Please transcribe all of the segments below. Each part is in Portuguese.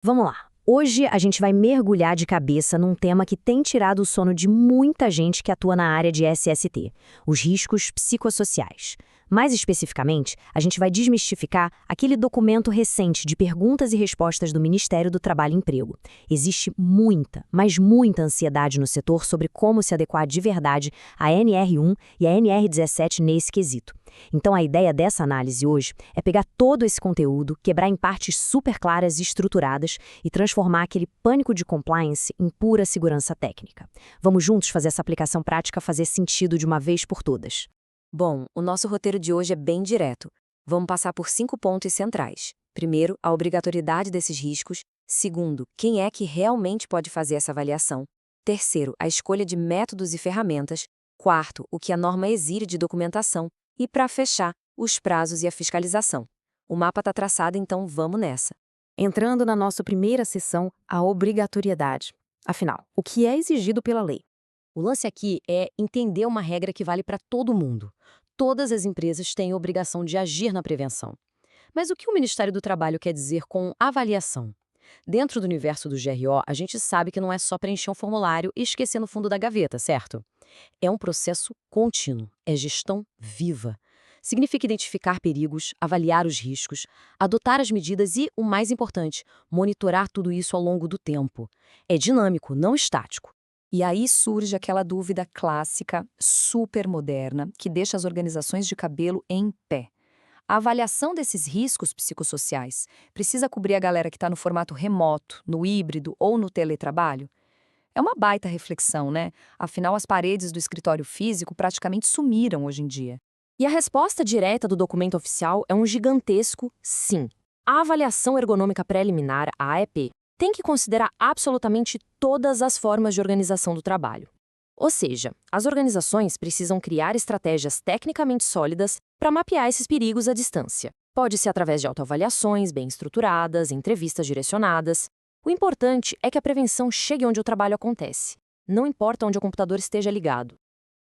Vamos lá. Hoje a gente vai mergulhar de cabeça num tema que tem tirado o sono de muita gente que atua na área de SST, os riscos psicossociais. Mais especificamente, a gente vai desmistificar aquele documento recente de perguntas e respostas do Ministério do Trabalho e Emprego. Existe muita, mas muita ansiedade no setor sobre como se adequar de verdade à NR1 e à NR17 nesse quesito. Então a ideia dessa análise hoje é pegar todo esse conteúdo, quebrar em partes super claras e estruturadas e transformar aquele pânico de compliance em pura segurança técnica. Vamos juntos fazer essa aplicação prática fazer sentido de uma vez por todas. Bom, o nosso roteiro de hoje é bem direto. Vamos passar por 5 pontos centrais. Primeiro, a obrigatoriedade desses riscos. Segundo, quem é que realmente pode fazer essa avaliação. Terceiro, a escolha de métodos e ferramentas. Quarto, o que a norma exige de documentação. E, para fechar, os prazos e a fiscalização. O mapa está traçado, então vamos nessa. Entrando na nossa primeira seção, a obrigatoriedade. Afinal, o que é exigido pela lei? O lance aqui é entender uma regra que vale para todo mundo. Todas as empresas têm a obrigação de agir na prevenção. Mas o que o Ministério do Trabalho quer dizer com avaliação? Dentro do universo do GRO, a gente sabe que não é só preencher um formulário e esquecer no fundo da gaveta, certo? É um processo contínuo, é gestão viva. Significa identificar perigos, avaliar os riscos, adotar as medidas e, o mais importante, monitorar tudo isso ao longo do tempo. É dinâmico, não estático. E aí surge aquela dúvida clássica, super moderna, que deixa as organizações de cabelo em pé. A avaliação desses riscos psicossociais precisa cobrir a galera que está no formato remoto, no híbrido ou no teletrabalho? É uma baita reflexão, né? Afinal, as paredes do escritório físico praticamente sumiram hoje em dia. E a resposta direta do documento oficial é um gigantesco sim. A avaliação ergonômica preliminar, a AEP, tem que considerar absolutamente todas as formas de organização do trabalho. Ou seja, as organizações precisam criar estratégias tecnicamente sólidas para mapear esses perigos à distância. Pode ser através de autoavaliações bem estruturadas, entrevistas direcionadas. O importante é que a prevenção chegue onde o trabalho acontece. Não importa onde o computador esteja ligado.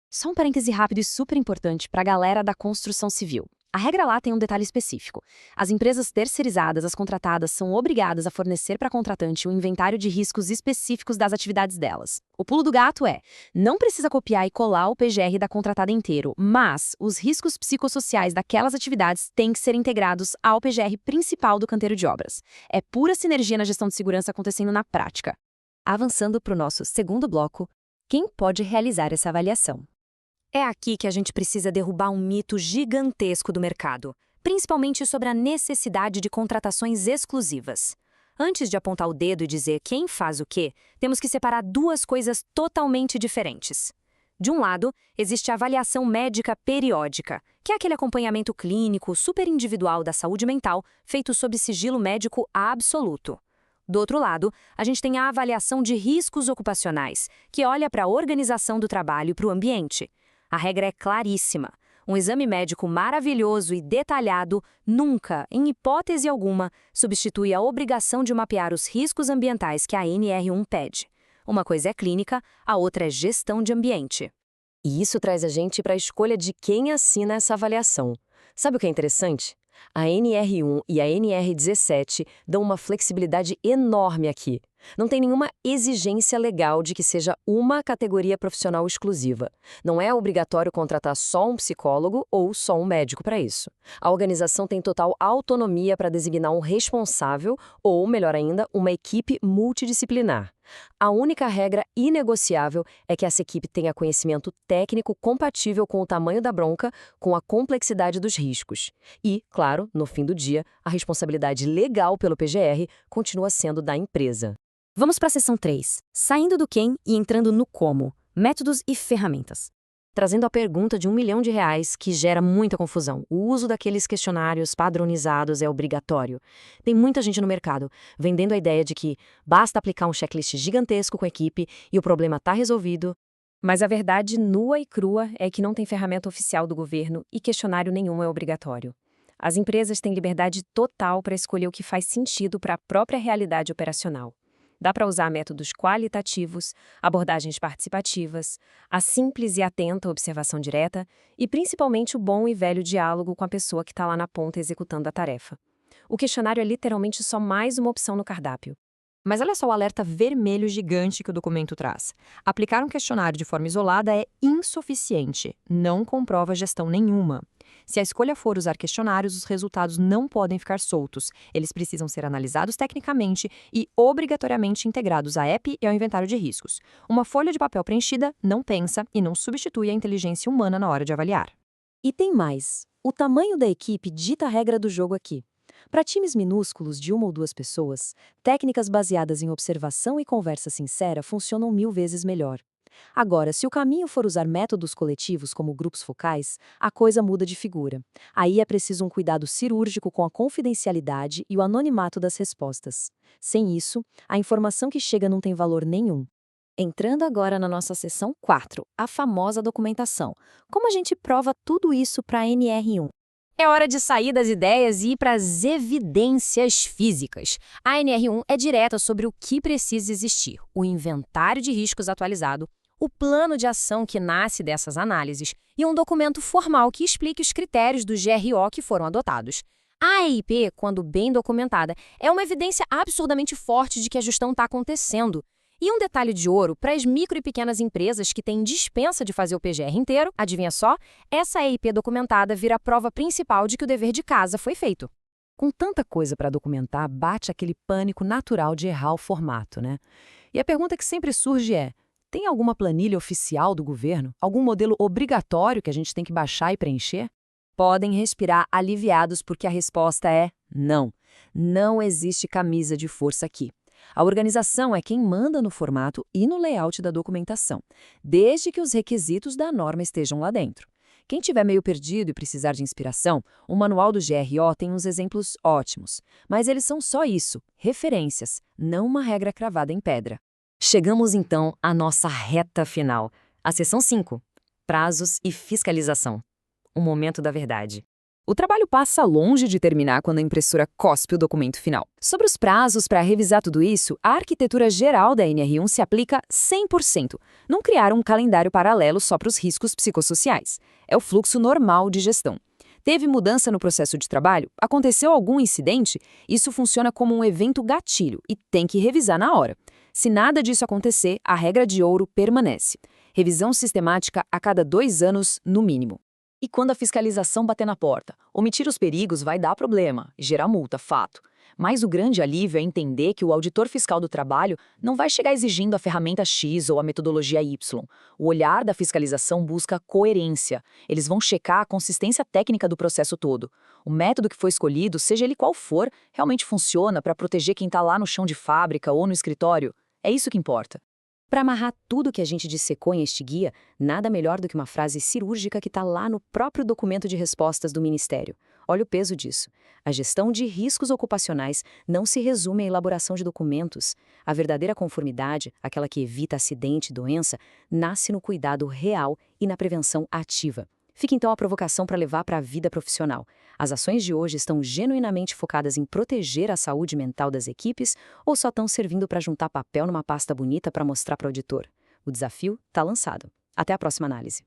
Só um parêntese rápido e super importante para a galera da construção civil. A regra lá tem um detalhe específico. As empresas terceirizadas, as contratadas, são obrigadas a fornecer para a contratante um inventário de riscos específicos das atividades delas. O pulo do gato é, não precisa copiar e colar o PGR da contratada inteiro, mas os riscos psicossociais daquelas atividades têm que ser integrados ao PGR principal do canteiro de obras. É pura sinergia na gestão de segurança acontecendo na prática. Avançando para o nosso segundo bloco, quem pode realizar essa avaliação? É aqui que a gente precisa derrubar um mito gigantesco do mercado, principalmente sobre a necessidade de contratações exclusivas. Antes de apontar o dedo e dizer quem faz o quê, temos que separar duas coisas totalmente diferentes. De um lado, existe a avaliação médica periódica, que é aquele acompanhamento clínico super individual da saúde mental feito sob sigilo médico absoluto. Do outro lado, a gente tem a avaliação de riscos ocupacionais, que olha para a organização do trabalho e para o ambiente. A regra é claríssima. Um exame médico maravilhoso e detalhado nunca, em hipótese alguma, substitui a obrigação de mapear os riscos ambientais que a NR1 pede. Uma coisa é clínica, a outra é gestão de ambiente. E isso traz a gente para a escolha de quem assina essa avaliação. Sabe o que é interessante? A NR1 e a NR17 dão uma flexibilidade enorme aqui. Não tem nenhuma exigência legal de que seja uma categoria profissional exclusiva. Não é obrigatório contratar só um psicólogo ou só um médico para isso. A organização tem total autonomia para designar um responsável ou, melhor ainda, uma equipe multidisciplinar. A única regra inegociável é que essa equipe tenha conhecimento técnico compatível com o tamanho da bronca, com a complexidade dos riscos. E, claro, no fim do dia, a responsabilidade legal pelo PGR continua sendo da empresa. Vamos para a seção 3, saindo do quem e entrando no como, métodos e ferramentas. Trazendo a pergunta de R$1 milhão que gera muita confusão. O uso daqueles questionários padronizados é obrigatório. Tem muita gente no mercado vendendo a ideia de que basta aplicar um checklist gigantesco com a equipe e o problema está resolvido. Mas a verdade nua e crua é que não tem ferramenta oficial do governo e questionário nenhum é obrigatório. As empresas têm liberdade total para escolher o que faz sentido para a própria realidade operacional. Dá para usar métodos qualitativos, abordagens participativas, a simples e atenta observação direta e, principalmente, o bom e velho diálogo com a pessoa que está lá na ponta executando a tarefa. O questionário é literalmente só mais uma opção no cardápio. Mas olha só o alerta vermelho gigante que o documento traz. Aplicar um questionário de forma isolada é insuficiente, não comprova gestão nenhuma. Se a escolha for usar questionários, os resultados não podem ficar soltos. Eles precisam ser analisados tecnicamente e obrigatoriamente integrados à app e ao inventário de riscos. Uma folha de papel preenchida não pensa e não substitui a inteligência humana na hora de avaliar. E tem mais. O tamanho da equipe dita a regra do jogo aqui. Para times minúsculos de 1 ou 2 pessoas, técnicas baseadas em observação e conversa sincera funcionam 1000 vezes melhor. Agora, se o caminho for usar métodos coletivos como grupos focais, a coisa muda de figura. Aí é preciso um cuidado cirúrgico com a confidencialidade e o anonimato das respostas. Sem isso, a informação que chega não tem valor nenhum. Entrando agora na nossa seção 4, a famosa documentação. Como a gente prova tudo isso para a NR1? É hora de sair das ideias e ir para as evidências físicas. A NR1 é direta sobre o que precisa existir, o inventário de riscos atualizado, o plano de ação que nasce dessas análises e um documento formal que explique os critérios do GRO que foram adotados. A EIP, quando bem documentada, é uma evidência absurdamente forte de que a gestão está acontecendo. E um detalhe de ouro, para as micro e pequenas empresas que têm dispensa de fazer o PGR inteiro, adivinha só? Essa EIP documentada vira a prova principal de que o dever de casa foi feito. Com tanta coisa para documentar, bate aquele pânico natural de errar o formato, né? E a pergunta que sempre surge é: tem alguma planilha oficial do governo? Algum modelo obrigatório que a gente tem que baixar e preencher? Podem respirar aliviados porque a resposta é não. Não existe camisa de força aqui. A organização é quem manda no formato e no layout da documentação, desde que os requisitos da norma estejam lá dentro. Quem tiver meio perdido e precisar de inspiração, o manual do GRO tem uns exemplos ótimos, mas eles são só isso, referências, não uma regra cravada em pedra. Chegamos então à nossa reta final, a seção 5, prazos e fiscalização. O momento da verdade. O trabalho passa longe de terminar quando a impressora cospe o documento final. Sobre os prazos para revisar tudo isso, a arquitetura geral da NR1 se aplica 100%. Não criar um calendário paralelo só para os riscos psicossociais. É o fluxo normal de gestão. Teve mudança no processo de trabalho? Aconteceu algum incidente? Isso funciona como um evento gatilho e tem que revisar na hora. Se nada disso acontecer, a regra de ouro permanece. Revisão sistemática a cada 2 anos, no mínimo. E quando a fiscalização bater na porta? Omitir os perigos vai dar problema e gerar multa, fato. Mas o grande alívio é entender que o auditor fiscal do trabalho não vai chegar exigindo a ferramenta X ou a metodologia Y. O olhar da fiscalização busca coerência. Eles vão checar a consistência técnica do processo todo. O método que foi escolhido, seja ele qual for, realmente funciona para proteger quem está lá no chão de fábrica ou no escritório? É isso que importa. Para amarrar tudo que a gente dissecou em este guia, nada melhor do que uma frase cirúrgica que está lá no próprio documento de respostas do Ministério. Olha o peso disso. A gestão de riscos ocupacionais não se resume à elaboração de documentos. A verdadeira conformidade, aquela que evita acidente e doença, nasce no cuidado real e na prevenção ativa. Fica então a provocação para levar para a vida profissional. As ações de hoje estão genuinamente focadas em proteger a saúde mental das equipes ou só estão servindo para juntar papel numa pasta bonita para mostrar para o auditor? O desafio está lançado. Até a próxima análise.